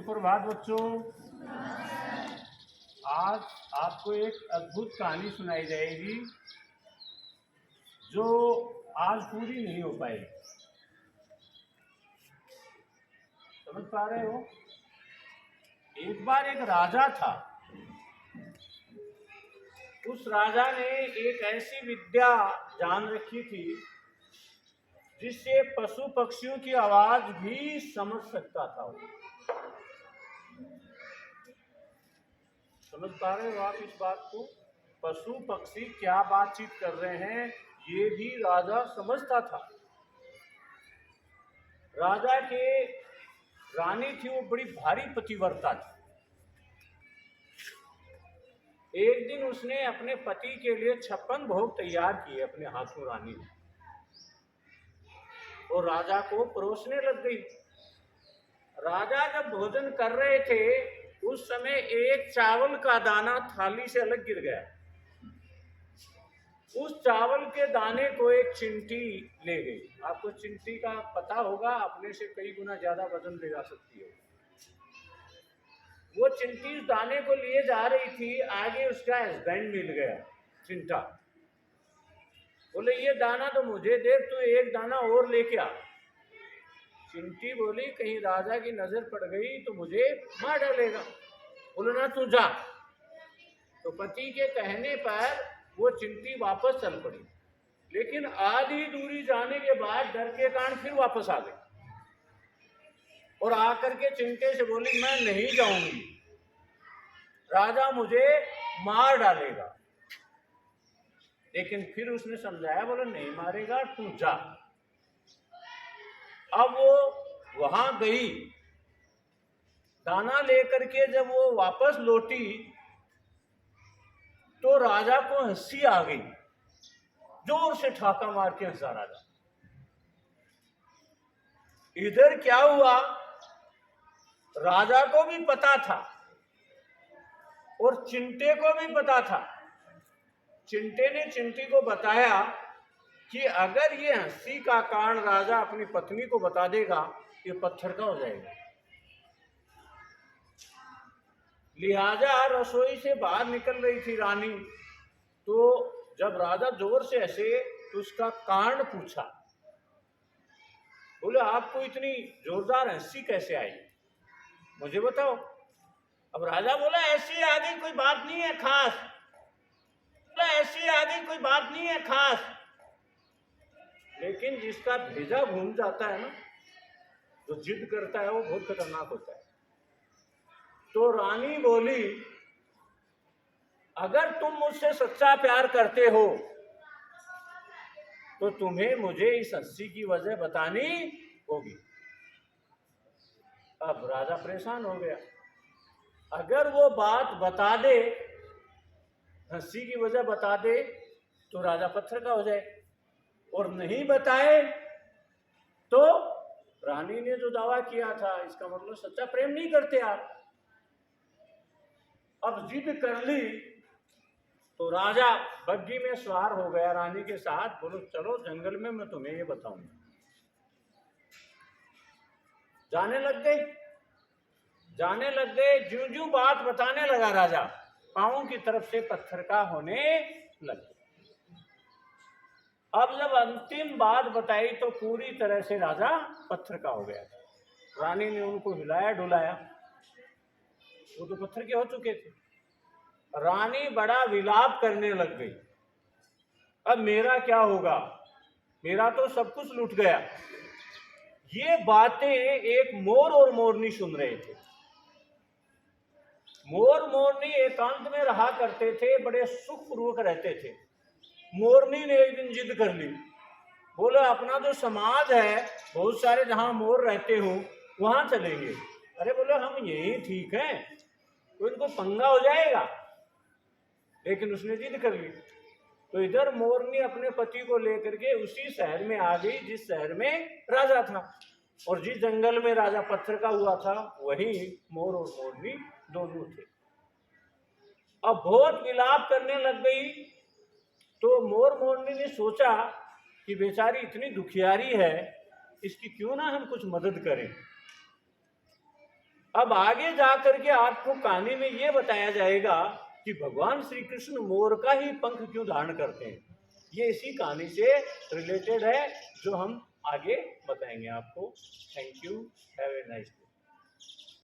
सुप्रभात बच्चों। आज आपको एक अद्भुत कहानी सुनाई जाएगी जो आज पूरी नहीं हो पाएगी। समझ पा रहे हो? एक बार एक राजा था। उस राजा ने एक ऐसी विद्या जान रखी थी जिससे पशु पक्षियों की आवाज भी समझ सकता था वो। समझ पा रहे हो आप इस बात को? पशु पक्षी क्या बातचीत कर रहे हैं ये भी राजा समझता था। राजा के रानी थी, वो बड़ी भारी पतिव्रता थी। एक दिन उसने अपने पति के लिए 56 भोग तैयार किए अपने हाथों रानी ने, और राजा को परोसने लग गई। राजा जब भोजन कर रहे थे उस समय एक चावल का दाना थाली से अलग गिर गया। उस चावल के दाने को एक चींटी ले गई। आपको चींटी का पता होगा, अपने से कई गुना ज्यादा वजन ले जा सकती है। वो चींटी उस दाने को लिए जा रही थी, आगे उसका हस्बैंड मिल गया। चिंटा बोले ये दाना तो मुझे दे, तू एक दाना और लेके आ। चिंटी बोली कहीं राजा की नजर पड़ गई तो मुझे मार डालेगा। बोले ना तू जा। तो पति के कहने पर वो चिंटी वापस चल पड़ी, लेकिन आधी दूरी जाने के बाद डर के कारण फिर वापस आ गई और आकर के चिंटे से बोली मैं नहीं जाऊंगी, राजा मुझे मार डालेगा। लेकिन फिर उसने समझाया, बोले नहीं मारेगा, तू जा। अब वो वहां गई, दाना लेकर के जब वो वापस लौटी तो राजा को हंसी आ गई। जोर से ठाका मार के हंसा राजा। इधर क्या हुआ, राजा को भी पता था और चिंटे को भी पता था। चिंटे ने चिंटी को बताया कि अगर ये हंसी का कारण राजा अपनी पत्नी को बता देगा, ये पत्थर का हो जाएगा। लिहाजा रसोई से बाहर निकल रही थी रानी, तो जब राजा जोर से हंसे तो उसका कारण पूछा। बोले आपको इतनी जोरदार हंसी कैसे आई, मुझे बताओ। अब राजा बोला ऐसी आगे कोई बात नहीं है खास। बोला ऐसी आगे कोई बात नहीं है खास। लेकिन जिसका भेजा घूम जाता है ना, जो जिद करता है, वो बहुत खतरनाक होता है। तो रानी बोली अगर तुम मुझसे सच्चा प्यार करते हो तो तुम्हें मुझे इस हंसी की वजह बतानी होगी। अब राजा परेशान हो गया। अगर वो बात बता दे, हंसी की वजह बता दे, तो राजा पत्थर का हो जाए, और नहीं बताए तो रानी ने जो दावा किया था इसका मतलब सच्चा प्रेम नहीं करते आप। अब जिद कर ली तो राजा बग्घी में सवार हो गया रानी के साथ। बोलो चलो जंगल में, मैं तुम्हें ये बताऊंगा। जाने लग गए। ज्यों ज्यों बात बताने लगा राजा, पांवों की तरफ से पत्थर का होने लग गया। अब जब अंतिम बात बताई तो पूरी तरह से राजा पत्थर का हो गया। रानी ने उनको हिलाया डुलाया, वो तो पत्थर के हो चुके थे। रानी बड़ा विलाप करने लग गई, अब मेरा क्या होगा, मेरा तो सब कुछ लूट गया। ये बातें एक मोर और मोरनी सुन रहे थे। मोर मोरनी एकांत में रहा करते थे, बड़े सुखपूर्वक रहते थे। मोरनी ने एक दिन जिद कर ली, बोले अपना जो समाज है, बहुत सारे जहां मोर रहते हो वहां चलेंगे। अरे बोले हम यही ठीक है, तो इनको पंगा हो जाएगा। लेकिन उसने जिद कर ली। तो इधर मोरनी अपने पति को लेकर के उसी शहर में आ गई जिस शहर में राजा था, और जिस जंगल में राजा पत्थर का हुआ था वही मोर और मोरनी दोनों थे। अब बहुत विलाप करने लग गई। तो मोर मोरनी ने सोचा कि बेचारी इतनी दुखियारी है, इसकी क्यों ना हम कुछ मदद करें। अब आगे जा करके आपको कहानी में ये बताया जाएगा कि भगवान श्री कृष्ण मोर का ही पंख क्यों धारण करते हैं। ये इसी कहानी से रिलेटेड है जो हम आगे बताएंगे आपको। Thank you, have a nice day.